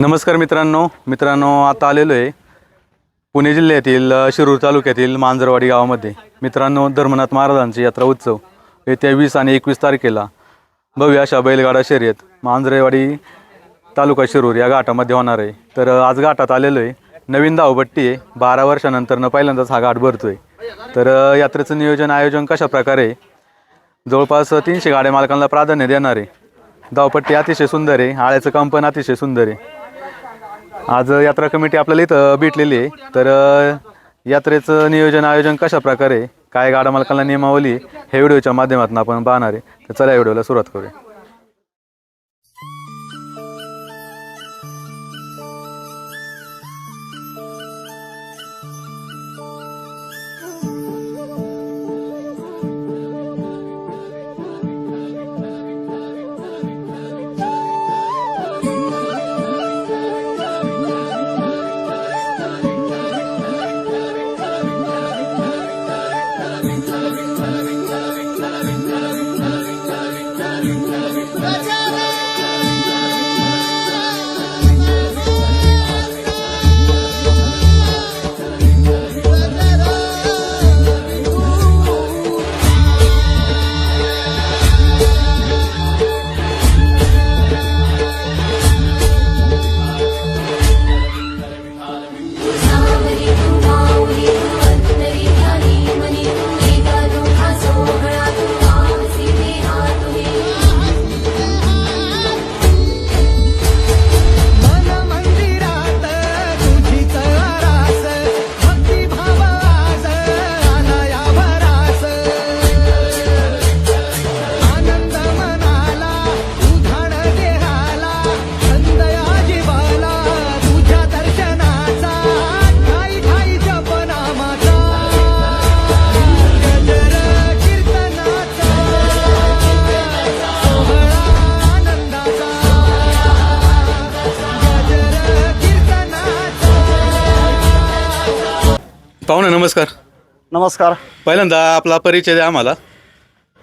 नमस्कार मित्रांनो आता आलेलो आहे पुणे जिल्ह्यातील शिरूर तालुक्यातील मांजरवाडी गावामध्ये। मित्रांनो, धर्मनाथ महाराजांची यात्रा उत्सव येत्या 20 आणि 21 तारखेला भव्य अशा बैलगाडा शर्यत मांजरेवाडी तालुका शिरूर या घाटामध्ये होणार आहे। तर आज घाटात आलेलो आहे, नवीन धावपट्टी आहे, 12 वर्षानंतर पहिल्यांदाच हा घाट भरतोय। तर यात्रेचं नियोजन आयोजन कशा प्रकारे, जवळपास 300 गाड्या मालकांना प्राधान्य देणार आहे। धावपट्टी अतिशय सुंदर आहे, आळ्याचं काम पण अतिशय सुंदर आहे। आज यात्रा कमिटी आपल्याला इथं भेटलेली आहे। तर यात्रेचं नियोजन आयोजन कशा प्रकारे, काय गाडा मालकांना नियमावली हे व्हिडिओच्या माध्यमातून आपण पाहणार आहे। तर चला व्हिडिओला सुरुवात करूया। पाहुणे नमस्कार। नमस्कार। पहिल्यांदा आपला परिचय द्या आम्हाला।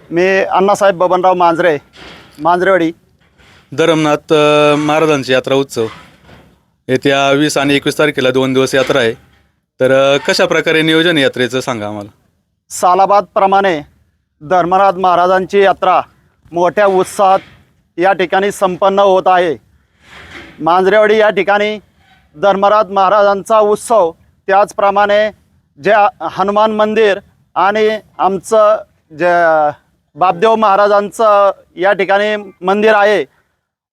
मी अण्णासाहेब बबनराव मांजरे, मांजरेवाडी। धर्मनाथ महाराजांची यात्रा उत्सव येत्या 20 आणि 21 तारखेला 2 दिवस यात्रा आहे। तर कशा प्रकारे नियोजन यात्रेचं सांगा आम्हाला। सालाबादप्रमाणे धर्मनाथ महाराजांची यात्रा मोठ्या उत्साहात या ठिकाणी संपन्न होत आहे। मांजरेवाडी या ठिकाणी धर्मनाथ महाराजांचा उत्सव, त्याचप्रमाणे जे हनुमान मंदिर आणि आमचं जे बापदेव महाराजांचं या ठिकाणी मंदिर आहे,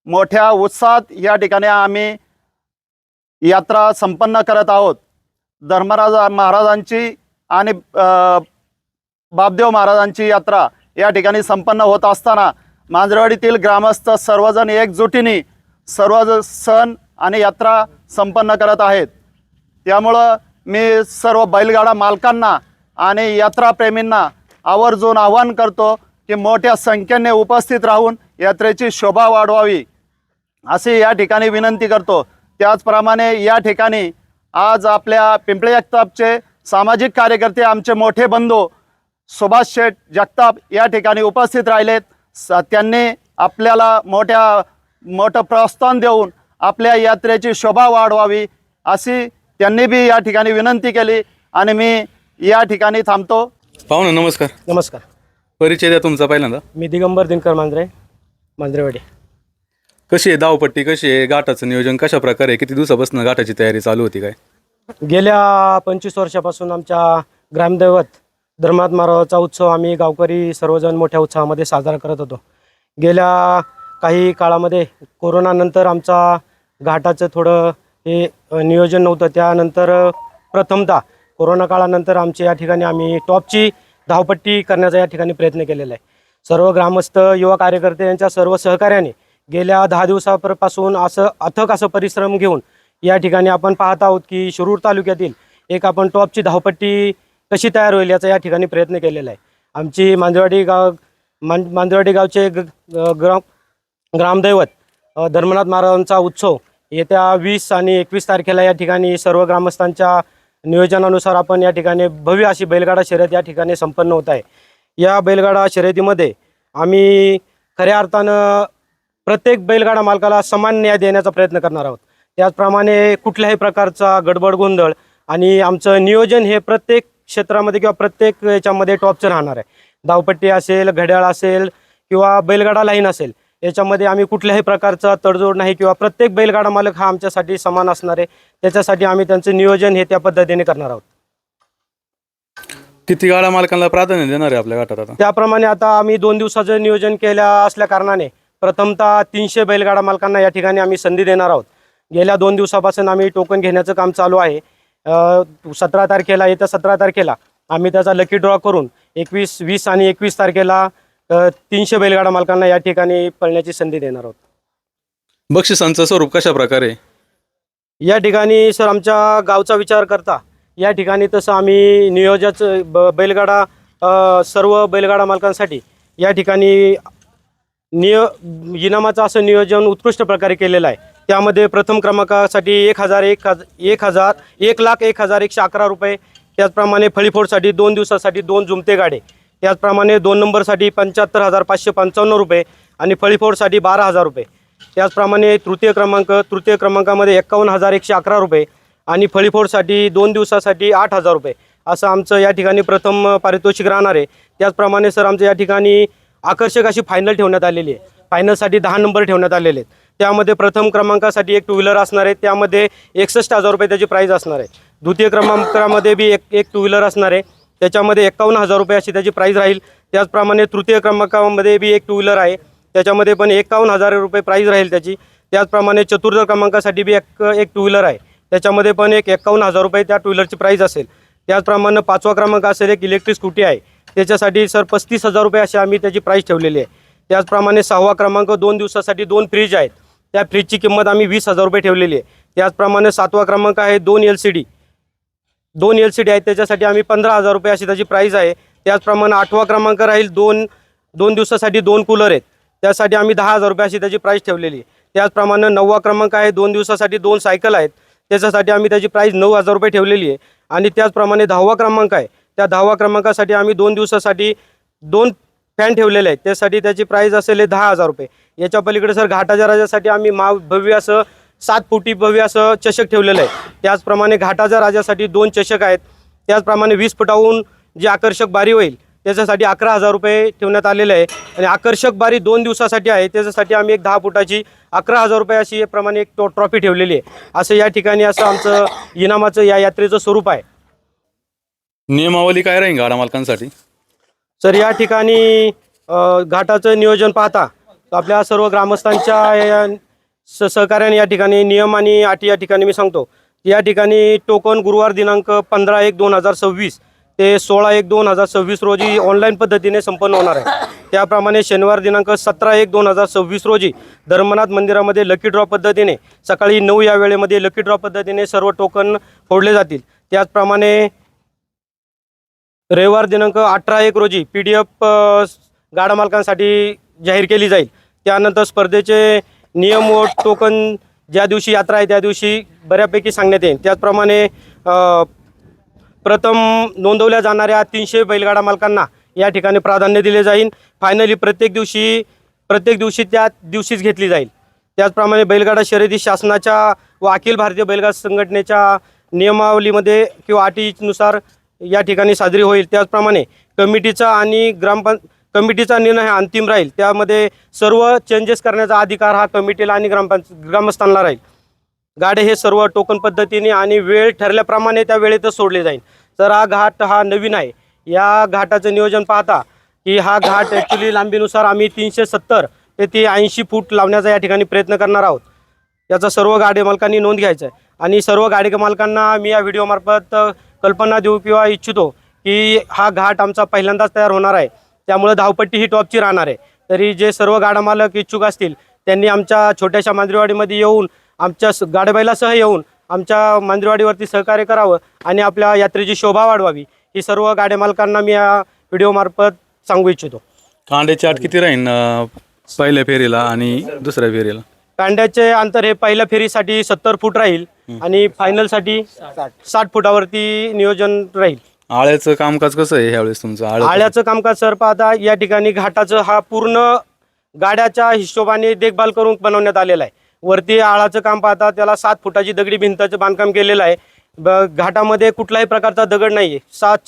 मोठ्या उत्साहात या ठिकाणी आम्ही यात्रा संपन्न करत आहोत। धर्मराज महाराजांची आणि बापदेव महाराजांची यात्रा या ठिकाणी संपन्न होत असताना मांजरेवाडीतील ग्रामस्थ सर्वजण एकजुटीने सर्व सण आणि यात्रा संपन्न करत आहेत। त्यामुळं मी सर्व बैलगाडा मालकांना आणि यात्राप्रेमींना आवर्जून आवाहन करतो की मोठ्या संख्येने उपस्थित राहून यात्रेची शोभा वाढवावी अशी या ठिकाणी विनंती करतो। त्याचप्रमाणे या ठिकाणी आज आपल्या पिंपळे जगतापचे सामाजिक कार्यकर्ते, आमचे मोठे बंधू सुभाष शेठ जगताप या ठिकाणी उपस्थित राहिलेत। त्यांनी आपल्याला मोठं प्रोत्साहन देऊन आपल्या यात्रेची शोभा वाढवावी अशी त्यांनी बी या ठिकाणी विनंती केली आणि मी या ठिकाणी थांबतो। पाहुणे नमस्कार। नमस्कार। परिचय द्या तुमचा पहिल्यांदा। मी दिगंबर दिनकर मांजरे, मांजरेवाडी। कशी आहे धावपट्टी, कशी आहे घाटाचं नियोजन कशा प्रकारे, किती दिवसापासून घाटाची तयारी चालू होती काय? गेल्या 25 वर्षापासून आमच्या ग्रामदैवत धर्मनाथ महाराजांचा उत्सव आम्ही गावकरी सर्वजण मोठ्या उत्साहामध्ये साजरा करत होतो। गेल्या काही काळामध्ये कोरोनानंतर आमचा घाटाचं थोडं हे नियोजन नव्हतं। त्यानंतर प्रथमतः कोरोना काळानंतर आमच्या या ठिकाणी आम्ही टॉपची धावपट्टी करण्याचा या ठिकाणी प्रयत्न केलेला आहे। सर्व ग्रामस्थ, युवा कार्यकर्ते यांच्या सर्व सहकार्याने गेल्या 10 दिवसापासून अथक असं परिश्रम घेऊन या ठिकाणी आपण पाहत आहोत की शिरूर तालुक्यातील एक आपण टॉपची धावपट्टी कशी तयार होईल याचा या ठिकाणी प्रयत्न केलेला आहे। आमची मांजरेवाडी गावचे ग्रामदैवत धर्मनाथ महाराजांचा उत्सव येत्या 20 आणि 21 तारखेला या ठिकाणी सर्व ग्रामस्थांच्या नियोजनानुसार आपण या ठिकाणी भव्य अशी बैलगाडा शर्यत या ठिकाणी संपन्न होत आहे। या बैलगाडा शर्यतीमध्ये आम्ही खऱ्या अर्थानं प्रत्येक बैलगाडा मालकाला समान न्याय देण्याचा प्रयत्न करणार आहोत। त्याचप्रमाणे कुठल्याही प्रकारचा गडबड गोंधळ आणि आमचं नियोजन हे प्रत्येक क्षेत्रामध्ये किंवा प्रत्येक याच्यामध्ये टॉपचं राहणार आहे. धावपट्टी असेल, घड्याळ असेल किंवा बैलगाडा लाईन असेल, याच्यामध्ये आम्ही कुठल्याही प्रकारचा तडजोड नाही किंवा प्रत्येक बैलगाडा मालक हा आमच्यासाठी समान असणार आहे. त्याच्यासाठी आम्ही त्यांचं नियोजन हे त्या पद्धतीने करणार आहोत. किती गाडा मालकांना प्राधान्य देणार आहे आपल्या गटात आता? त्याप्रमाणे आता आम्ही 2 दिवसाचं नियोजन केलं असल्या कारणाने प्रथमतः 300 बैलगाडा मालकांना या ठिकाणी आम्ही संधी देणार आहोत. गेल्या 2 दिवसापासून आम्ही टोकन घेण्याचं काम चालू आहे. 17 तारखेला येत्या 17 तारखेला आम्ही त्याचा लकी ड्रॉ करून 21, 20 आणि 21 तारखेला 300 बैलगाडा मालकांना या ठिकाणी पळण्याची संधी देणार आहोत. बक्षिसांचं स्वरूप कशा प्रकारे? या ठिकाणी सर आमच्या गावचा विचार करता या ठिकाणी तसं आम्ही नियोजाचं बैलगाडा सर्व बैलगाडा मालकांसाठी या ठिकाणी इनामाचं असं नियोजन उत्कृष्ट प्रकारे केलेलं आहे. त्यामध्ये प्रथम क्रमांकासाठी 1,01,111 रुपये, त्याचप्रमाणे फळीफोडसाठी 2 दिवसासाठी 2 जुमते गाडे, त्याचप्रमाणे 2 नंबरसाठी 75,555 रुपये आणि फळीफोडसाठी 12,000 रुपये, त्याचप्रमाणे तृतीय क्रमांकामध्ये 51,111 रुपये आणि फळीफोडसाठी 2 दिवसासाठी 8,000 रुपये असं आमचं या ठिकाणी प्रथम पारितोषिक राहणार आहे. त्याचप्रमाणे सर आमचं या ठिकाणी आकर्षक अशी फायनल ठेवण्यात आलेली आहे. फायनलसाठी 10 नंबर ठेवण्यात आलेले आहेत. त्यामध्ये प्रथम क्रमांकासाठी 1 टू व्हीलर असणार आहे, त्यामध्ये 61,000 रुपये त्याची प्राईज असणार आहे. द्वितीय क्रमांकामध्ये बी एक टू व्हीलर असणार आहे, त्याच्यामध्ये 51,000 रुपये अशी त्याची प्राईज राहील. त्याचप्रमाणे तृतीय क्रमांकामध्ये बी 1 टू व्हीलर आहे, त्याच्यामध्ये पण 51,000 रुपये प्राईज राहील त्याची. त्याचप्रमाणे चतुर्थ क्रमांकासाठी बी एक टू व्हीलर आहे, त्याच्यामध्ये पण 51,000 रुपये त्या टू व्हीलरची प्राईज असेल. त्याचप्रमाणे 5वा क्रमांक असेल, एक इलेक्ट्रिक स्कूटी आहे, त्याच्यासाठी सर 35,000 रुपये अशी आम्ही त्याची प्राईज ठेवलेली आहे. त्याचप्रमाणे 6वा क्रमांक 2 दिवसासाठी 2 फ्रीज आहेत, त्या फ्रीजची किंमत आम्ही 20,000 रुपये ठेवलेली आहे. त्याचप्रमाणे 7वा क्रमांक आहे 2 LCD आहेत, त्याच्यासाठी आम्ही 15,000 रुपये अशी त्याची प्राईज आहे. त्याचप्रमाणे 8वा क्रमांक राहील 2 दिवसासाठी 2 कूलर आहेत, त्यासाठी आम्ही 10,000 रुपये अशी त्याची प्राईज ठेवलेली आहे. त्याचप्रमाणे 9वा क्रमांक आहे 2 दिवसासाठी 2 सायकल आहेत, त्याच्यासाठी आम्ही त्याची प्राईज 9,000 रुपये ठेवलेली आहे. आणि त्याचप्रमाणे 10वा क्रमांक आहे, त्या 10वा क्रमांकासाठी आम्ही 2 दिवसासाठी 2 फॅन ठेवलेले आहेत, त्यासाठी त्याची प्राईज असेल 10,000 रुपये. याच्या पलीकडे सर घाटाच्या राजासाठी आम्ही भव्य असं 7 फुटी भव्य असं चषक ठेवलेलं आहे. त्याचप्रमाणे घाटाच्या राजासाठी 2 चषक आहेत. त्याचप्रमाणे 20 फुटाहून जी आकर्षक बारी होईल त्याच्यासाठी 11,000 रुपये ठेवण्यात आलेले आहे. आणि आकर्षक बारी 2 दिवसासाठी आहे, त्याच्यासाठी आम्ही एक 10 फुटाची 11,000 रुपये अशी प्रमाणे एक ट्रॉफी ठेवलेली आहे. असं या ठिकाणी असं आमचं इनामाचं या यात्रेचं स्वरूप आहे. नियमावली काय राहील गाडा मालकांसाठी? सर या ठिकाणी घाटाचं नियोजन पाहता आपल्या सर्व ग्रामस्थांच्या सहकार्याने या ठिकाणी नियम आणि अटी या ठिकाणी मी सांगतो. या ठिकाणी टोकन गुरुवार दिनांक 15/1/2026 ते 16/1/2026 रोजी ऑनलाईन पद्धतीने संपन्न होणार आहे. त्याप्रमाणे शनिवार दिनांक 17/1/2026 रोजी धर्मनाथ मंदिरामध्ये लकी ड्रॉ पद्धतीने सकाळी 9 या वेळेमध्ये लकी ड्रॉ पद्धतीने सर्व टोकन फोडले जातील. त्याचप्रमाणे रविवार दिनांक 18/1 रोजी PDF गाडा मालकांसाठी जाहीर केली जाईल. त्यानंतर स्पर्धेचे नियम व टोकन ज्या दिवशी यात्रा आहे त्या दिवशी बऱ्यापैकी सांगण्यात येईल. त्याचप्रमाणे प्रथम नोंदवल्या जाणाऱ्या 300 बैलगाडा मालकांना या ठिकाणी प्राधान्य दिले जाईल. फायनली प्रत्येक दिवशी त्या दिवशीच घेतली जाईल. त्याचप्रमाणे बैलगाडा शर्यती शासनाच्या व अखिल भारतीय बैलगाडा संघटनेच्या नियमावलीमध्ये किंवा अटीनुसार या ठिकाणी साजरी होईल. त्याचप्रमाणे कमिटीचा निर्णय हा अंतिम राहील. त्यामध्ये सर्व चेंजेस करण्याचा अधिकार हा कमिटीला आणि ग्रामस्थांना राहील. गाडे हे सर्व टोकन पद्धतीने आणि वेळ ठरल्याप्रमाणे त्या वेळेतच सोडले जाईल. तर हा घाट हा नवीन आहे. या घाटाचं नियोजन पाहता की हा घाट ॲक्च्युली लांबीनुसार आम्ही 370 ते 80 फूट लावण्याचा या ठिकाणी प्रयत्न करणार आहोत. याचा सर्व गाडे मालकांनी नोंद घ्यायचा आहे. आणि सर्व गाडी मालकांना मी या व्हिडिओमार्फत कल्पना देऊ किंवा इच्छितो की हा घाट आमचा पहिल्यांदाच तयार होणार आहे, त्यामुळे धावपट्टी ही टॉपची राहणार आहे. तरी जे सर्व गाडा मालक इच्छुक असतील त्यांनी आमच्या छोट्याशा मांजरेवाडीमध्ये येऊन आमच्या गाडेबैलासह येऊन आमच्या मांजरेवाडीवरती सहकार्य करावं आणि आपल्या यात्रेची शोभा वाढवावी ही सर्व गाड्या मालकांना मी या व्हिडिओमार्फत सांगू इच्छितो. कांड्याची आट किती राहील पहिल्या फेरीला आणि दुसऱ्या फेरीला? कांड्याचे अंतर हे पहिल्या फेरीसाठी 70 फूट राहील आणि फायनलसाठी 60 फुटावरती नियोजन राहील. आळ्याचं कामकाज कसं आहे ह्यावेळेस तुमचं? आळ्याचं कामकाज सर पाहता या ठिकाणी घाटाचं हा पूर्ण गाड्याच्या हिशोबाने देखभाल करून बनवण्यात आलेला आहे. वरती आळाचं काम पाहता त्याला 7 फुटाची दगडी भिंताचं बांधकाम केलेलं आहे. घाटामध्ये कुठल्याही प्रकारचा दगड नाही आहे.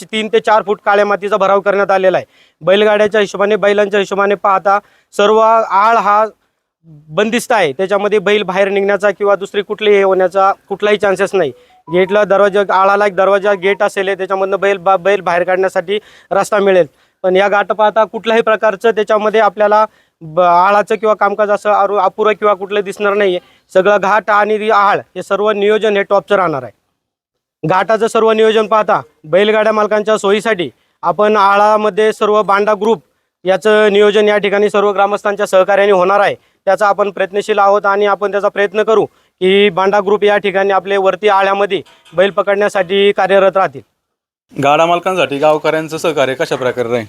3 ते 4 फूट काळ्या मातीचा भराव करण्यात आलेला आहे. बैलगाड्याच्या हिशोबाने बैलांच्या हिशोबाने पाहता सर्व आळ हा बंदिस्त आहे. त्याच्यामध्ये बैल बाहेर निघण्याचा किंवा दुसरी कुठली होण्याचा कुठलाही चान्सेस नाही. गेटला दरवाजा आळाला एक दरवाजा गेट असेल त्याच्यामधनं बैल बाहेर काढण्यासाठी रस्ता मिळेल. पण या घाट पाहता कुठल्याही प्रकारचं त्याच्यामध्ये आपल्याला आळाचं किंवा कामकाज असं अपुरं किंवा कुठलं दिसणार नाही आहे. सगळं घाट आणि आळ हे सर्व नियोजन हे टॉपचं राहणार आहे. घाटाचं सर्व नियोजन पाहता बैलगाड्या मालकांच्या सोयीसाठी आपण आळामध्ये सर्व बांडा ग्रुप याचं नियोजन या ठिकाणी सर्व ग्रामस्थांच्या सहकार्याने होणार आहे. त्याचा आपण प्रयत्नशील आहोत आणि आपण त्याचा प्रयत्न करू की बांडा ग्रुप या ठिकाणी आपले वरती आळ्यामध्ये बैल पकडण्यासाठी कार्यरत राहतील. गाडा मालकांसाठी गावकऱ्यांचं सहकार्य कशा प्रकारे राहील?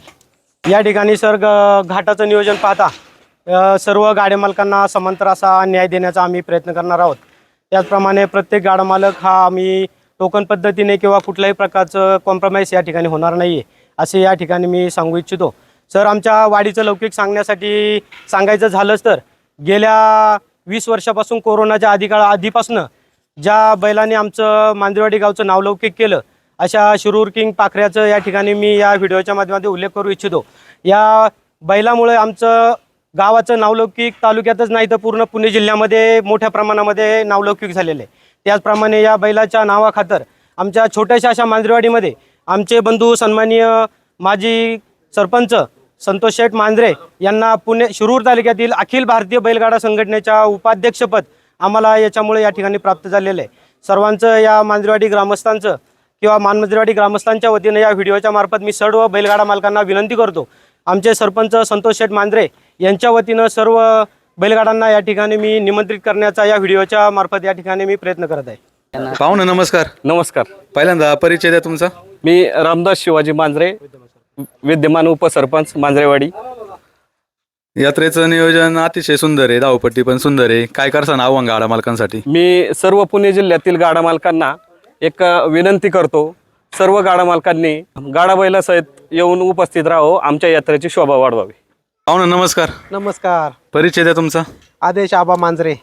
या ठिकाणी सर घाटाचं नियोजन पाहता सर्व गाड्या मालकांना समांतर असा न्याय देण्याचा आम्ही प्रयत्न करणार आहोत. त्याचप्रमाणे प्रत्येक गाडा मालक हा आम्ही टोकन पद्धतीने किंवा कुठल्याही प्रकारचं कॉम्प्रोमाइज या ठिकाणी होणार नाही आहे असे या ठिकाणी मी सांगू इच्छितो. सर आमच्या वाडीचं लौकिक सांगायचं झालंच तर गेल्या 20 वर्षापासून कोरोनाच्या आधीपासून ज्या बैलाने आमचं मांजरेवाडी गावचं नावलौकिक केलं अशा शिरूर किंग पाखऱ्याचं या ठिकाणी मी या व्हिडिओच्या माध्यमातून उल्लेख करू इच्छितो. या बैलामुळे आमचं गावाचं नावलौकिक तालुक्यातच नाही तर पूर्ण पुणे जिल्ह्यामध्ये मोठ्या प्रमाणामध्ये नावलौकिक झालेलं आहे. त्याचप्रमाणे या बैलाच्या नावाखातर आमच्या छोट्याशा अशा मांजरेवाडीमध्ये आमचे बंधू सन्माननीय माजी सरपंच संतोष शेठ मांजरे यांना शिरूर तालुक्यातील अखिल भारतीय बैलगाडा संघटनेच्या उपाध्यक्षपद आम्हाला याच्यामुळे या ठिकाणी प्राप्त झालेलं आहे. सर्वांचं या मांजरेवाडी ग्रामस्थांचं किंवा मांजरेवाडी ग्रामस्थांच्या वतीनं या व्हिडिओच्या मार्फत मी सर्व बैलगाडा मालकांना विनंती करतो. आमचे सरपंच संतोष शेठ मांजरे यांच्या वतीनं सर्व बैलगाडांना या ठिकाणी मी निमंत्रित करण्याचा या व्हिडिओच्या मार्फत या ठिकाणी मी प्रयत्न करत आहे. पाहुणे नमस्कार. नमस्कार. पहिल्यांदा परिचय द्या तुमचा. मी रामदास शिवाजी मांजरे, विद्यमान उपसरपंच मांजरेवाडी. यात्रेचं नियोजन अतिशय सुंदर आहे, धावपट्टी पण सुंदर आहे. काय करसान आव्हान गाडा मालकांसाठी? मी सर्व पुणे जिल्ह्यातील गाडा मालकांना एक विनंती करतो. सर्व गाडा मालकांनी गाडा बैलासहित येऊन उपस्थित राहो, आमच्या यात्रेची शोभा वाढवावी. पाहुणे नमस्कार. नमस्कार. परिचय द्या तुमचा. आदेश आबा मांजरे.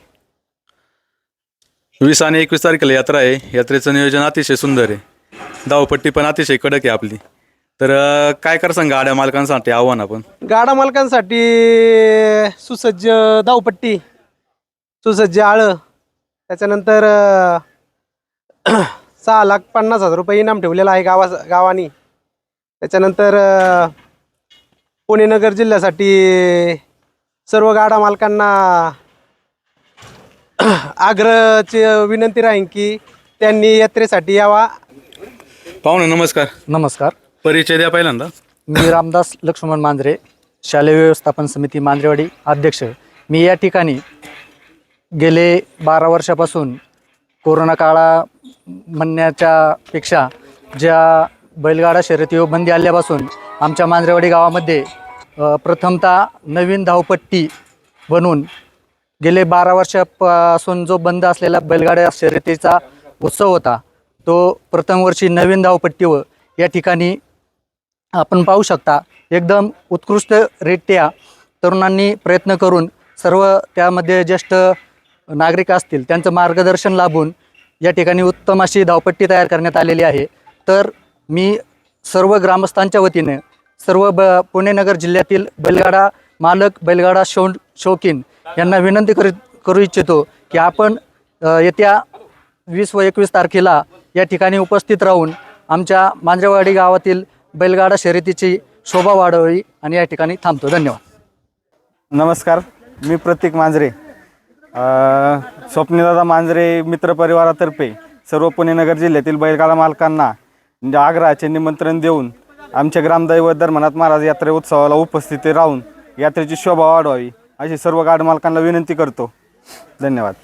20 आणि 21 तारखेला यात्रा आहे. यात्रेचं नियोजन अतिशय सुंदर आहे, धावपट्टी पण अतिशय कडक आहे आपली. तर काय करसान गाड्या मालकांसाठी आव्हान? आपण गाडा मालकांसाठी सुसज्ज धावपट्टी, सुसज्ज आळं, त्याच्यानंतर 6,50,000 रुपये इनाम ठेवलेला आहे गावानी. त्याच्यानंतर पुणे नगर जिल्ह्यासाठी सर्व गाडा मालकांना आग्रहाची विनंती राहील की त्यांनी यात्रेसाठी यावा. पाहुणे नमस्कार. नमस्कार. परिचय द्या पहिल्यांदा. मी रामदास लक्ष्मण मांजरे, शालेय व्यवस्थापन समिती मांजरेवाडी अध्यक्ष. मी या ठिकाणी गेले 12 वर्षापासून कोरोना काळा म्हणण्याच्या पेक्षा ज्या बैलगाडा शर्यती बंदी आल्यापासून आमच्या मांजरेवाडी गावामध्ये प्रथमतः नवीन धावपट्टी बनवून गेले 12 वर्षापासून जो बंद असलेला बैलगाड्या शर्यतीचा उत्सव होता तो प्रथम वर्षी नवीन धावपट्टीवर या ठिकाणी आपण पाहू शकता. एकदम उत्कृष्टरित्या तरुणांनी प्रयत्न करून सर्व त्यामध्ये ज्येष्ठ नागरिक असतील त्यांचं मार्गदर्शन लाभून या ठिकाणी उत्तम अशी धावपट्टी तयार करण्यात आलेली आहे. तर मी सर्व ग्रामस्थांच्या वतीने सर्व पुणे नगर जिल्ह्यातील बैलगाडा मालक, बैलगाडा शौकीन यांना विनंती करू इच्छितो की आपण येत्या 20 व 21 तारखेला या ठिकाणी उपस्थित राहून आमच्या मांजरेवाडी गावातील बैलगाडा शर्यतीची शोभा वाढवावी आणि या ठिकाणी थांबतो. धन्यवाद. नमस्कार. मी प्रतीक मांजरे, स्वप्नीलदादा मांजरे मित्रपरिवारातर्फे सर्व पुणे नगर जिल्ह्यातील बैलगाडा मालकांना आग्रहाचे निमंत्रण देऊन आमच्या ग्रामदैवत धर्मनाथ महाराज यात्रे उत्सवाला उपस्थित राहून यात्रेची शोभा वाढवावी अशी सर्व गाडा मालकांना विनंती करतो. धन्यवाद.